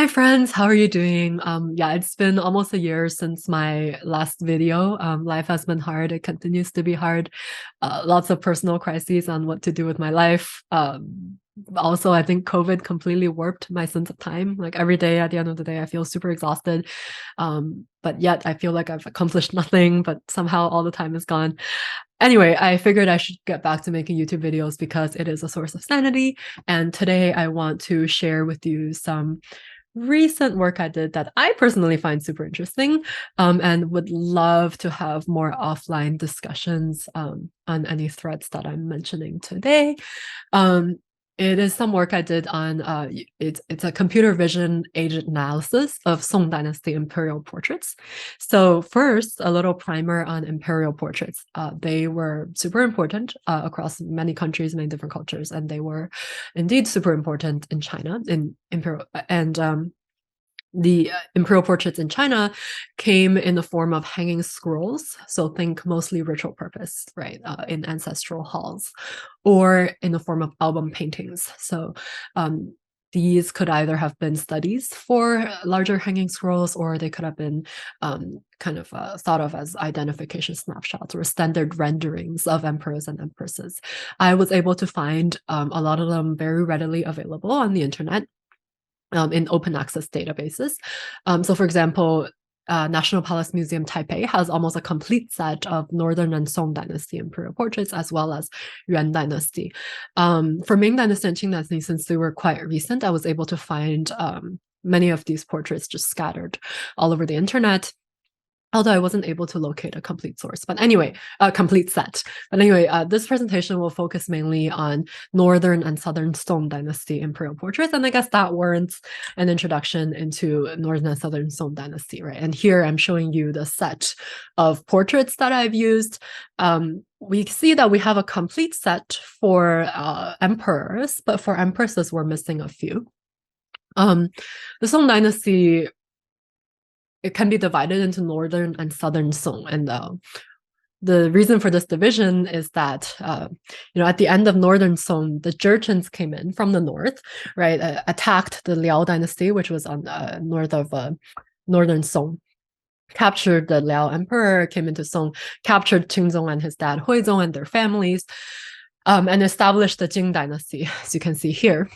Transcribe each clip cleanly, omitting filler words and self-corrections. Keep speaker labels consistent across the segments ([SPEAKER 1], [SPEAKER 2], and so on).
[SPEAKER 1] Hi friends, how are you doing? Yeah, it's been almost a year since my last video. Life has been hard. It continues to be hard. Lots of personal crises on what to do with my life. Also, I think COVID completely warped my sense of time. Like every day at the end of the day, I feel super exhausted. But yet I feel like I've accomplished nothing, but somehow all the time is gone. Anyway, I figured I should get back to making YouTube videos because it is a source of sanity. And today I want to share with you some recent work I did that I personally find super interesting, and would love to have more offline discussions on any threads that I'm mentioning today. Um, it is some work I did on it's a computer vision agent analysis of Song Dynasty imperial portraits. So first, a little primer on imperial portraits. They were super important across many countries, many different cultures, and they were indeed super important in China in imperial and the imperial portraits in China came in the form of hanging scrolls. So think mostly ritual purpose, right, in ancestral halls, or in the form of album paintings. So these could either have been studies for larger hanging scrolls, or they could have been kind of thought of as identification snapshots or standard renderings of emperors and empresses. I was able to find a lot of them very readily available on the internet in open access databases. So for example, National Palace Museum Taipei has almost a complete set of Northern and Song Dynasty imperial portraits, as well as Yuan Dynasty. For Ming Dynasty and Qing Dynasty, since they were quite recent, I was able to find many of these portraits just scattered all over the internet, although I wasn't able to locate a complete source. But anyway, a complete set. But anyway, this presentation will focus mainly on Northern and Southern Song Dynasty imperial portraits. And I guess that warrants an introduction into Northern and Southern Song Dynasty, right? And here I'm showing you the set of portraits that I've used. We see that we have a complete set for emperors, but for empresses, we're missing a few. The Song Dynasty, it can be divided into Northern and Southern Song. And the reason for this division is that, at the end of Northern Song, the Jurchens came in from the north, right, attacked the Liao dynasty, which was on the north of Northern Song, captured the Liao emperor, came into Song, captured Qingzong and his dad Huizong and their families, and established the Jing dynasty, as you can see here.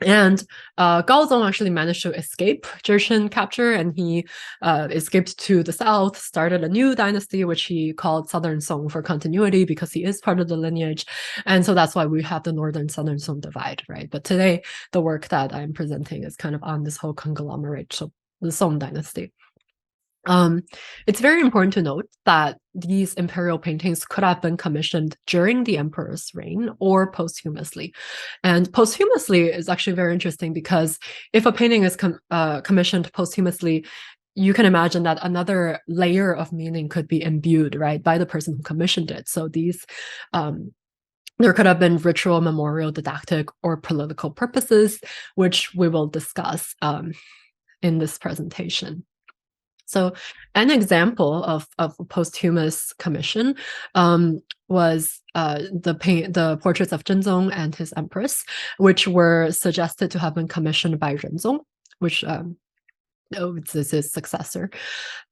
[SPEAKER 1] And Gaozong actually managed to escape Jurchen capture, and he escaped to the south, started a new dynasty, which he called Southern Song for continuity, because he is part of the lineage. And so that's why we have the Northern Southern Song divide, right? But today, the work that I'm presenting is kind of on this whole conglomerate, so the Song dynasty. It's very important to note that these imperial paintings could have been commissioned during the emperor's reign or posthumously. And posthumously is actually very interesting, because if a painting is commissioned posthumously, you can imagine that another layer of meaning could be imbued, right, by the person who commissioned it. So these there could have been ritual, memorial, didactic, or political purposes, which we will discuss in this presentation. So an example of a posthumous commission was the portraits of Zhenzong and his empress, which were suggested to have been commissioned by Renzong, which it's his successor.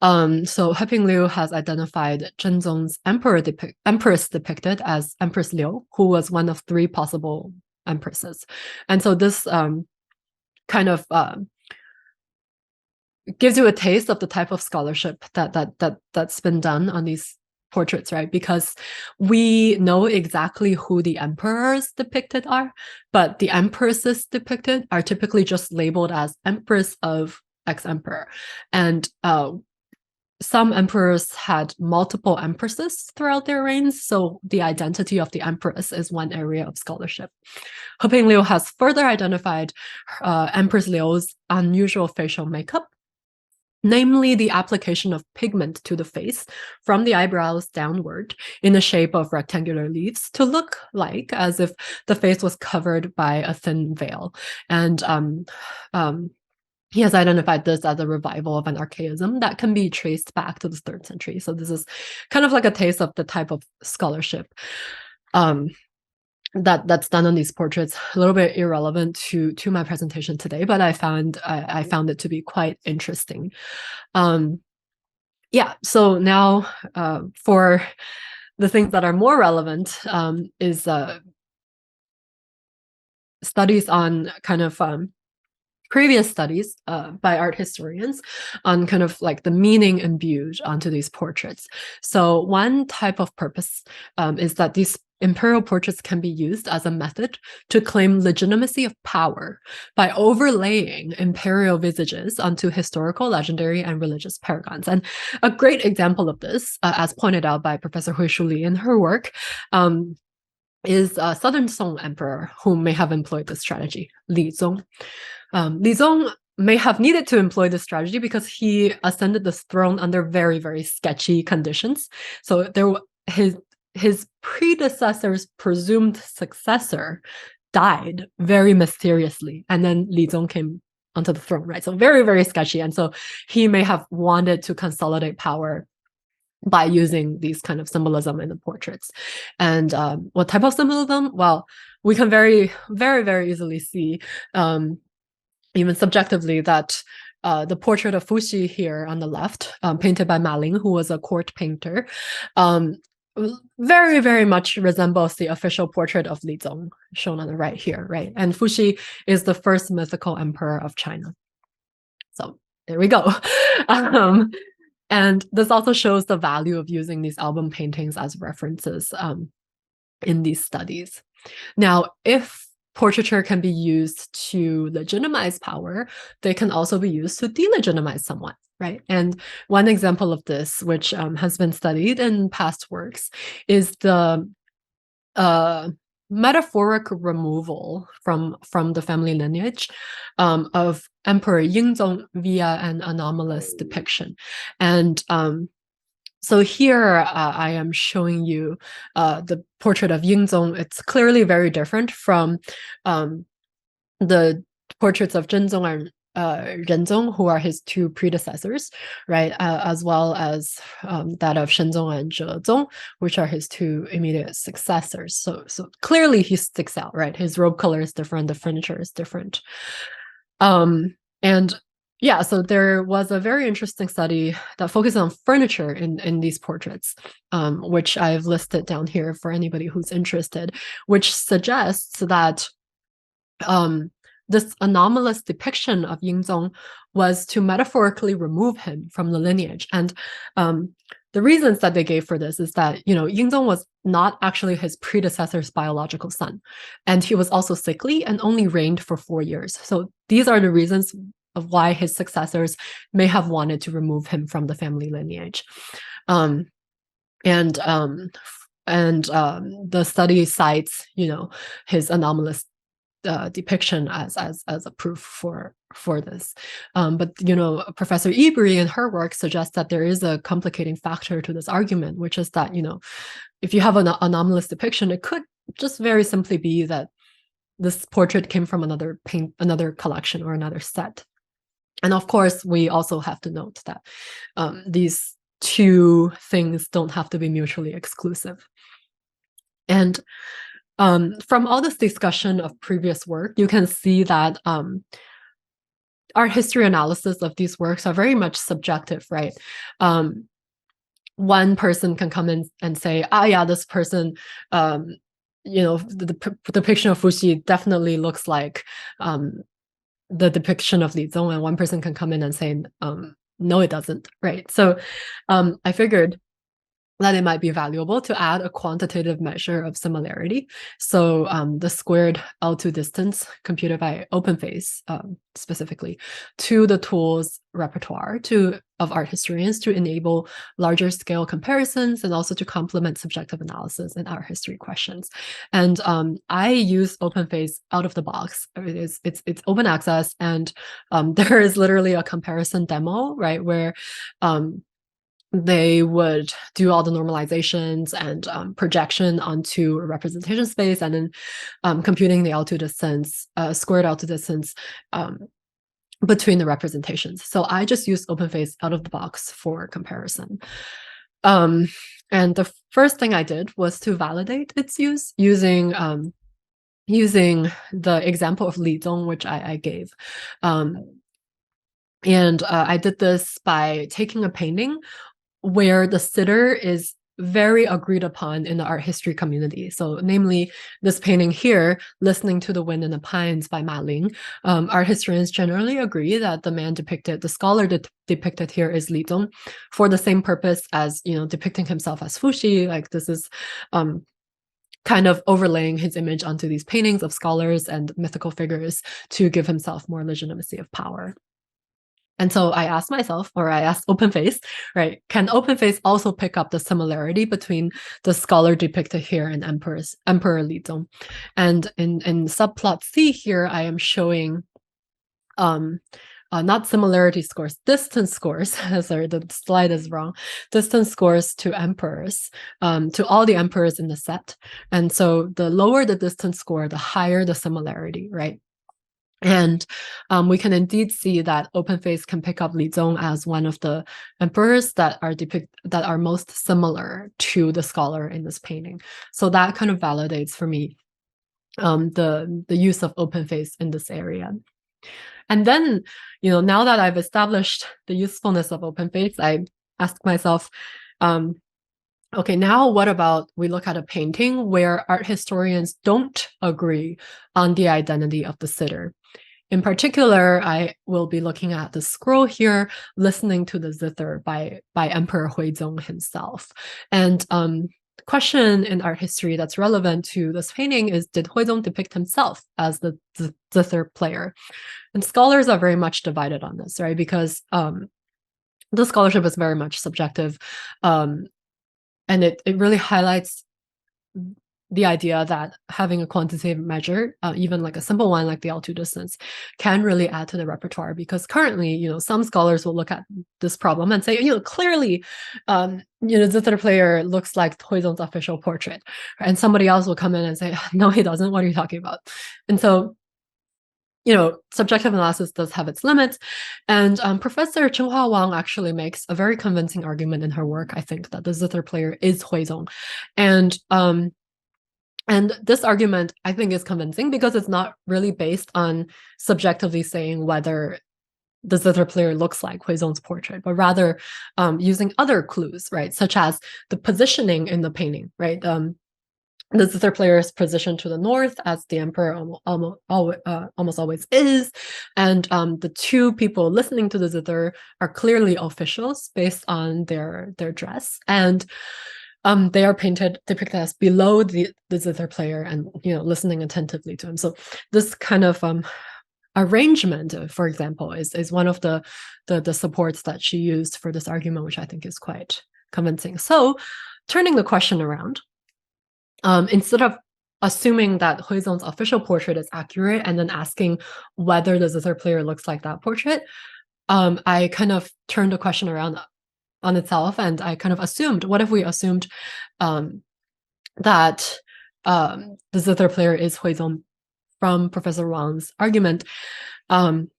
[SPEAKER 1] So Heping Liu has identified Zhenzong's empress depicted as Empress Liu, who was one of 3 possible empresses. And so this kind of gives you a taste of the type of scholarship that's been done on these portraits, right? Because we know exactly who the emperors depicted are, but the empresses depicted are typically just labeled as empress of ex-emperor. And some emperors had multiple empresses throughout their reigns, so the identity of the empress is one area of scholarship. Heping Liu has further identified Empress Liu's unusual facial makeup, namely the application of pigment to the face from the eyebrows downward in the shape of rectangular leaves to look like as if the face was covered by a thin veil. And he has identified this as a revival of an archaism that can be traced back to the 3rd century. So this is kind of like a taste of the type of scholarship that's done on these portraits, a little bit irrelevant to my presentation today, but I found it to be quite interesting. Yeah, so now for the things that are more relevant is studies on kind of previous studies by art historians on kind of like the meaning imbued onto these portraits. So one type of purpose is that these imperial portraits can be used as a method to claim legitimacy of power by overlaying imperial visages onto historical, legendary, and religious paragons. And a great example of this, as pointed out by Professor Hui Shu Li in her work, is Southern Song Emperor, who may have employed this strategy, Li Zong. Li Zong may have needed to employ this strategy because he ascended the throne under very, very sketchy conditions. So his predecessor's presumed successor died very mysteriously, and then Li Zong came onto the throne, right? So very, very sketchy. And so he may have wanted to consolidate power by using these kind of symbolism in the portraits. And what type of symbolism? Well, we can very, very, very easily see, even subjectively, that the portrait of Fuxi here on the left, painted by Ma Ling, who was a court painter, very, very much resembles the official portrait of Li Zong, shown on the right here, right? And Fuxi is the first mythical emperor of China. So there we go. And this also shows the value of using these album paintings as references in these studies. Now, if portraiture can be used to legitimize power, they can also be used to delegitimize someone, right? And one example of this, which has been studied in past works, is the metaphoric removal from the family lineage of Emperor Yingzong via an anomalous depiction. And so here I am showing you the portrait of Yingzong. It's clearly very different from the portraits of Zhenzong and Renzong, who are his two predecessors, right? As well as that of Shenzong and Zhezong, which are his two immediate successors. So clearly he sticks out, right? His robe color is different, the furniture is different. And yeah, so there was a very interesting study that focused on furniture in these portraits, which I've listed down here for anybody who's interested, which suggests that this anomalous depiction of Yingzong was to metaphorically remove him from the lineage. And the reasons that they gave for this is that, Yingzong was not actually his predecessor's biological son, and he was also sickly and only reigned for 4 years. So these are the reasons of why his successors may have wanted to remove him from the family lineage. The study cites, his anomalous depiction as a proof for this. But Professor Ebery in her work suggests that there is a complicating factor to this argument, which is that if you have an anomalous depiction, it could just very simply be that this portrait came from another collection or another set. And of course, we also have to note that these two things don't have to be mutually exclusive. And from all this discussion of previous work, you can see that art history analysis of these works are very much subjective, right? One person can come in and say, yeah, this person, the depiction of Fuxi definitely looks like the depiction of Li Zong, and one person can come in and say, no, it doesn't, right? So I figured that it might be valuable to add a quantitative measure of similarity. So the squared L2 distance computed by OpenFace specifically to the tools repertoire of art historians to enable larger scale comparisons and also to complement subjective analysis in art history questions. And I use OpenFace out of the box. It's open access, and there is literally a comparison demo, right, where they would do all the normalizations and projection onto a representation space, and then computing the L2 distance, squared L2 distance between the representations. So I just use OpenFace out of the box for comparison. And the first thing I did was to validate its use using using the example of Li Zong, which I gave. And I did this by taking a painting where the sitter is very agreed upon in the art history community. So namely, this painting here, Listening to the Wind in the Pines by Ma Ling. Art historians generally agree that the man depicted, the scholar depicted here is Li Zong for the same purpose as, depicting himself as Fuxi. Like this is kind of overlaying his image onto these paintings of scholars and mythical figures to give himself more legitimacy of power. And so I asked myself, or I asked OpenFace, right, can OpenFace also pick up the similarity between the scholar depicted here and Emperor Li Zong? And in subplot C here, I am showing not similarity scores, distance scores. Sorry, the slide is wrong. Distance scores to emperors, to all the emperors in the set. And so the lower the distance score, the higher the similarity, right? And we can indeed see that OpenFace can pick up Li Zong as one of the emperors that are most similar to the scholar in this painting. So that kind of validates for me the use of OpenFace in this area. And then, now that I've established the usefulness of OpenFace, I ask myself, okay, now what about we look at a painting where art historians don't agree on the identity of the sitter? In particular, I will be looking at the scroll here, Listening to the Zither by Emperor Huizong himself. And the question in art history that's relevant to this painting is, did Huizong depict himself as the zither player? And scholars are very much divided on this, right? Because the scholarship is very much subjective. And it really highlights the idea that having a quantitative measure, even like a simple one like the L2 distance, can really add to the repertoire. Because currently, some scholars will look at this problem and say, clearly, the zither player looks like Huizong's official portrait, and somebody else will come in and say, no, he doesn't. What are you talking about? And so, subjective analysis does have its limits. And Professor Chenghua Wang actually makes a very convincing argument in her work, I think, that the zither player is Huizong. And this argument, I think, is convincing because it's not really based on subjectively saying whether the zither player looks like Huizong's portrait, but rather using other clues, right, such as the positioning in the painting, right? The zither player is positioned to the north, as the emperor almost always is, and the two people listening to the zither are clearly officials based on their dress, and they are depicted as below the zither player and listening attentively to him. So this kind of arrangement, for example, is one of the supports that she used for this argument, which I think is quite convincing. So turning the question around, instead of assuming that Huizong's official portrait is accurate and then asking whether the zither player looks like that portrait, I kind of turned the question around on itself, and I kind of assumed, what if we assumed that the zither player is Huizong from Professor Wang's argument, and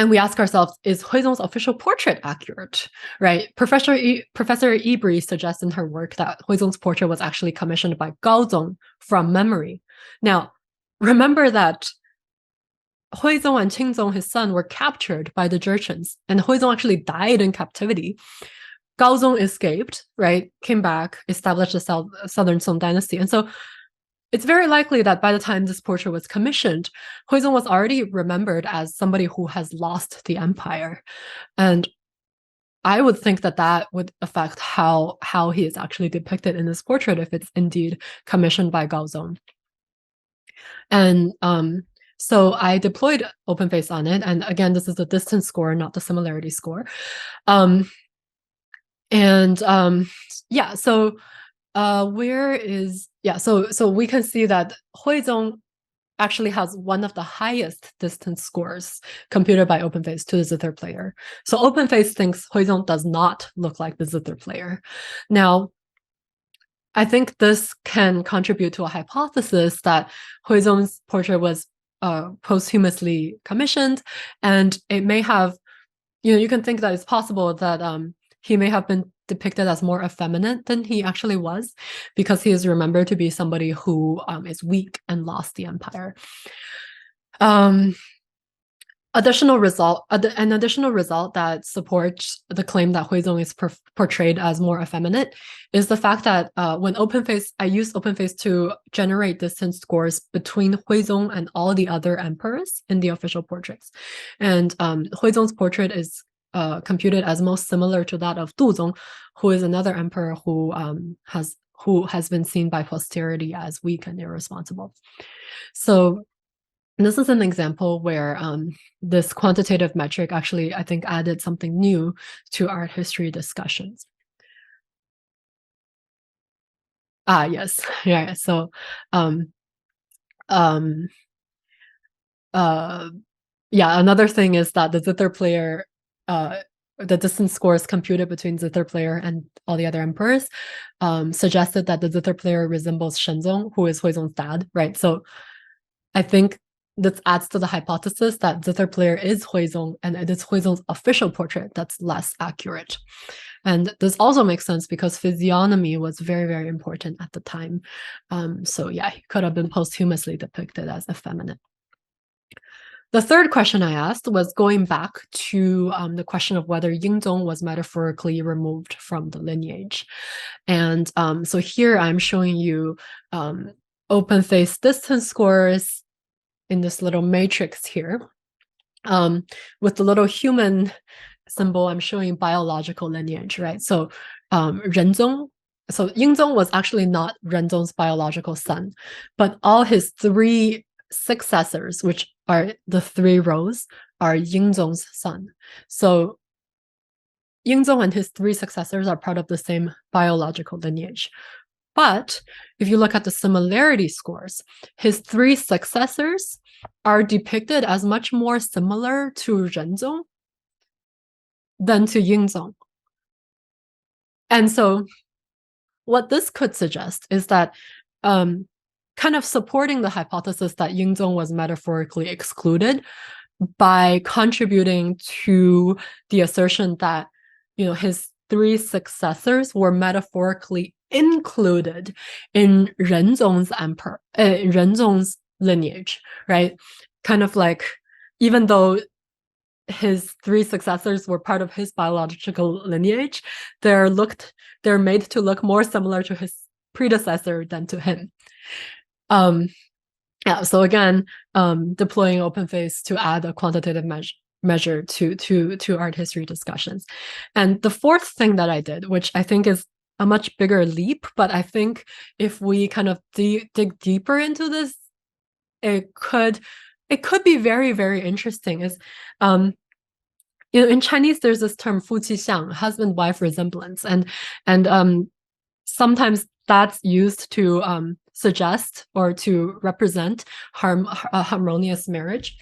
[SPEAKER 1] we ask ourselves, is Huizong's official portrait accurate, right? Professor Ibri suggests in her work that Huizong's portrait was actually commissioned by Gao Zong from memory. Now, remember that Huizong and Qingzong, his son, were captured by the Jurchens, and Huizong actually died in captivity. Gaozong escaped, right, came back, established the Southern Song dynasty. And so it's very likely that by the time this portrait was commissioned, Huizong was already remembered as somebody who has lost the empire. And I would think that would affect how he is actually depicted in this portrait if it's indeed commissioned by Gaozong. And so I deployed OpenFace on it. And again, this is the distance score, not the similarity score. So we can see that Huizong actually has one of the highest distance scores computed by OpenFace to the zither player. So OpenFace thinks Huizong does not look like the zither player. Now, I think this can contribute to a hypothesis that Huizong's portrait was posthumously commissioned, and it may have, you can think that it's possible that he may have been depicted as more effeminate than he actually was, because he is remembered to be somebody who is weak and lost the empire. An additional result that supports the claim that Huizong is portrayed as more effeminate is the fact that when I use OpenFace to generate distance scores between Huizong and all the other emperors in the official portraits. And Huizong's portrait is computed as most similar to that of Duzong, who is another emperor who has been seen by posterity as weak and irresponsible. So this is an example where this quantitative metric actually, I think, added something new to art history discussions. Yes. Yeah. So another thing is that the zither player, the distance scores computed between zither player and all the other emperors suggested that the zither player resembles Shenzong, who is Huizong's dad, right? So I think this adds to the hypothesis that zither player is Huizong, and it is Huizong's official portrait that's less accurate. And this also makes sense because physiognomy was very, very important at the time. So yeah, he could have been posthumously depicted as effeminate. The third question I asked was going back to the question of whether Yingzong was metaphorically removed from the lineage. And so here I'm showing you OpenFace distance scores in this little matrix here. With the little human symbol, I'm showing biological lineage, right? So Renzong, so Yingzong was actually not Renzong's biological son, but all his three successors, which are the three rows, are Yingzong's son. So Yingzong and his three successors are part of the same biological lineage. But if you look at the similarity scores, his three successors are depicted as much more similar to Renzong than to Yingzong. And so what this could suggest is that kind of supporting the hypothesis that Yingzong was metaphorically excluded by contributing to the assertion that, his three successors were metaphorically included in Renzong's lineage, right? Kind of like, even though his three successors were part of his biological lineage, they're made to look more similar to his predecessor than to him. So again, deploying OpenFace to add a quantitative measure to art history discussions. And the fourth thing that I did, which I think is a much bigger leap, but I think if we kind of dig deeper into this, it could be very, very interesting, is in Chinese there's this term 夫妻相, husband-wife resemblance, and sometimes that's used to suggest or to represent a harmonious marriage.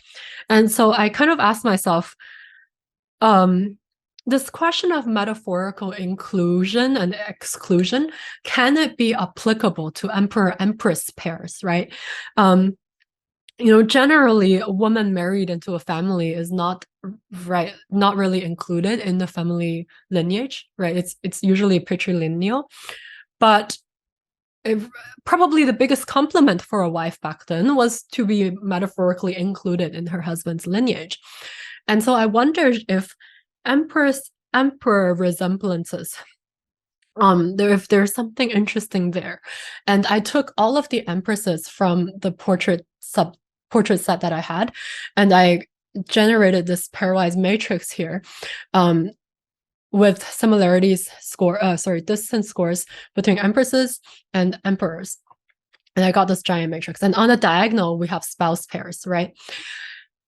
[SPEAKER 1] And so I kind of asked myself, this question of metaphorical inclusion and exclusion, can it be applicable to emperor-empress pairs, right? Generally, a woman married into a family is not really included in the family lineage, right? It's usually patrilineal, but probably the biggest compliment for a wife back then was to be metaphorically included in her husband's lineage. And so I wondered if emperor resemblances, if there's something interesting there. And I took all of the empresses from the portrait set that I had, and I generated this pairwise matrix here with distance scores between empresses and emperors. And I got this giant matrix. And on the diagonal, we have spouse pairs, right?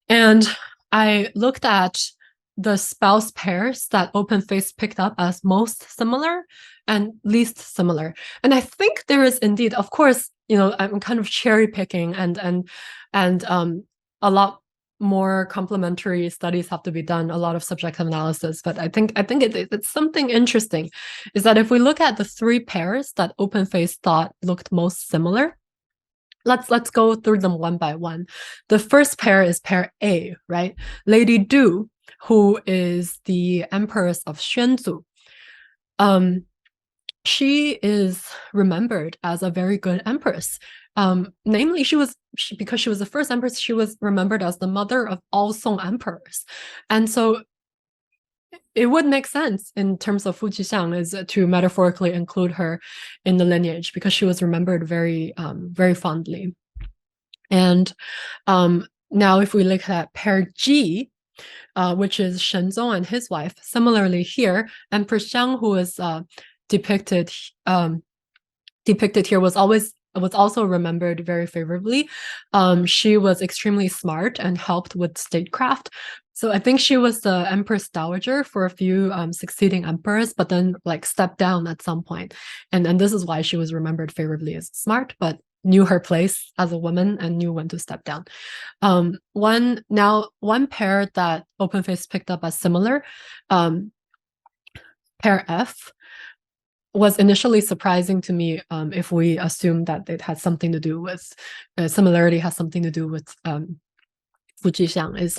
[SPEAKER 1] And I looked at the spouse pairs that OpenFace picked up as most similar and least similar. And I think there is indeed, of course, I'm kind of cherry picking, and a lot more complementary studies have to be done, a lot of subjective analysis. But I think it's something interesting, is that if we look at the three pairs that OpenFace thought looked most similar, let's go through them one by one. The first pair is pair A, right? Lady Du, who is the empress of Xuanzu. she is remembered as a very good empress. Namely, because she was the first empress, she was remembered as the mother of all Song emperors. And so it would make sense in terms of Fu Jixiang is to metaphorically include her in the lineage because she was remembered very fondly. And now if we look at pair G, which is Shenzong and his wife, similarly here, Empress Xiang, who is depicted here, was also remembered very favorably. She was extremely smart and helped with statecraft. So I think she was the Empress Dowager for a few succeeding emperors, but then like stepped down at some point. And this is why she was remembered favorably as smart, but knew her place as a woman and knew when to step down. One pair that OpenFace picked up as similar, pair F, was initially surprising to me if we assume that it had something to do with similarity has something to do with Fu Jixiang is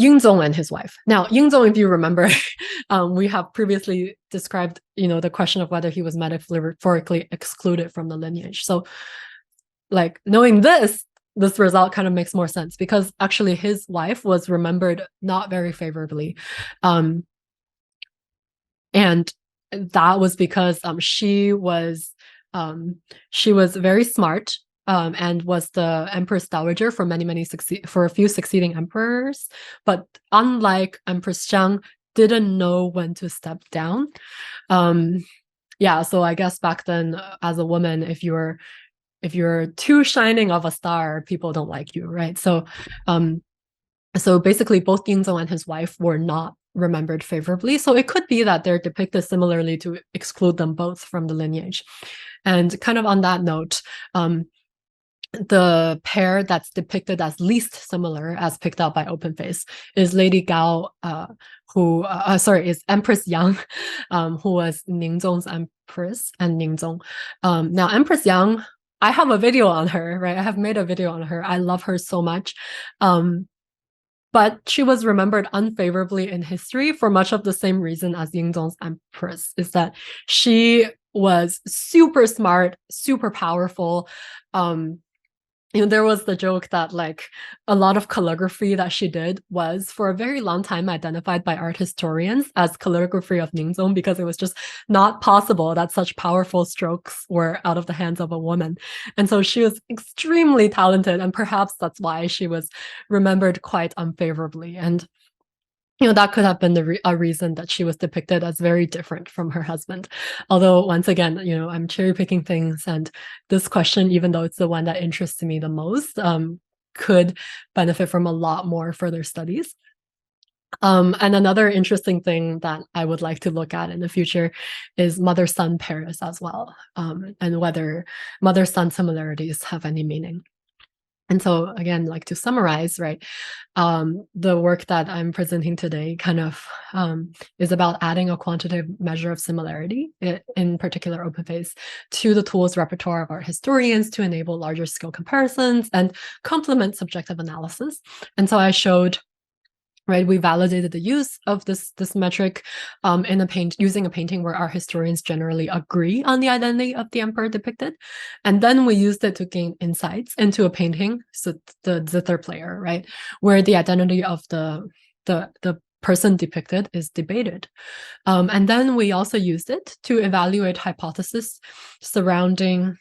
[SPEAKER 1] Ying Zong and his wife. Now, Ying Zong, if you remember, we have previously described, the question of whether he was metaphorically excluded from the lineage. So, like knowing this result kind of makes more sense because actually his wife was remembered not very favorably, and that was because she was very smart. And was the Empress Dowager for for a few succeeding emperors, but unlike Empress Xiang, didn't know when to step down. Yeah, so I guess back then, as a woman, if you're too shining of a star, people don't like you, right? So, so basically, both Yingzong and his wife were not remembered favorably. So it could be that they're depicted similarly to exclude them both from the lineage. And kind of on that note, the pair that's depicted as least similar, as picked up by OpenFace, is Lady Gao, is Empress Yang, who was Ningzong's empress and Ningzong. Now, Empress Yang, I have a video on her, right? I have made a video on her. I love her so much. But she was remembered unfavorably in history for much of the same reason as Yingzong's empress, is that she was super smart, super powerful. There was the joke that like a lot of calligraphy that she did was for a very long time identified by art historians as calligraphy of Ningzong because it was just not possible that such powerful strokes were out of the hands of a woman. And so she was extremely talented, and perhaps that's why she was remembered quite unfavorably. And that could have been a reason that she was depicted as very different from her husband. Although, once again, I'm cherry picking things, and this question, even though it's the one that interests me the most, could benefit from a lot more further studies. And another interesting thing that I would like to look at in the future is mother-son pairs as well, and whether mother-son similarities have any meaning. And so again, like to summarize, right, the work that I'm presenting today kind of is about adding a quantitative measure of similarity, in particular OpenFace, to the tools repertoire of art historians to enable larger scale comparisons and complement subjective analysis. And so I showed, right, we validated the use of this metric using a painting where art historians generally agree on the identity of the emperor depicted, and then we used it to gain insights into a painting, so the Zither player, right, where the identity of the person depicted is debated, and then we also used it to evaluate hypotheses surrounding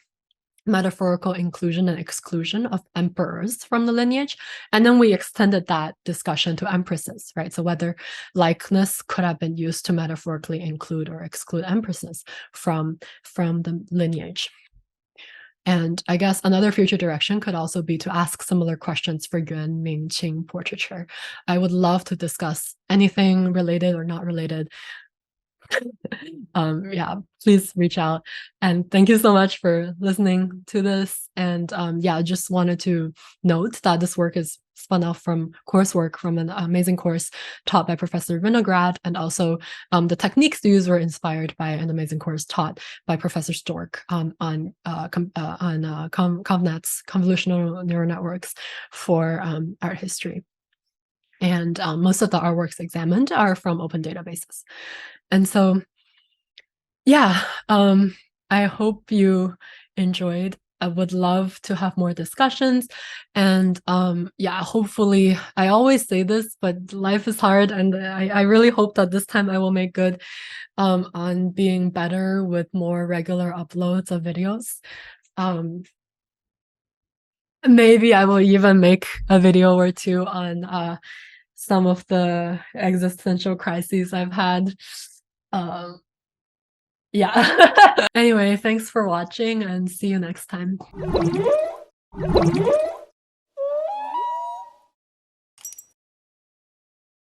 [SPEAKER 1] metaphorical inclusion and exclusion of emperors from the lineage. And then we extended that discussion to empresses, right? So whether likeness could have been used to metaphorically include or exclude empresses from the lineage. And I guess another future direction could also be to ask similar questions for Yuan, Ming, Qing portraiture. I would love to discuss anything related or not related. Yeah, please reach out. And thank you so much for listening to this. And yeah, just wanted to note that this work is spun off from coursework from an amazing course taught by Professor Vinograd. And also the techniques used were inspired by an amazing course taught by Professor Stork on ConvNets, convolutional neural networks for art history. and most of the artworks examined are from open databases. And so, yeah, I hope you enjoyed. I would love to have more discussions, and yeah, hopefully, I always say this, but life is hard, and I really hope that this time I will make good on being better with more regular uploads of videos. Um, Maybe I will even make a video or two on some of the existential crises I've had. Um, yeah. Anyway, thanks for watching and see you next time.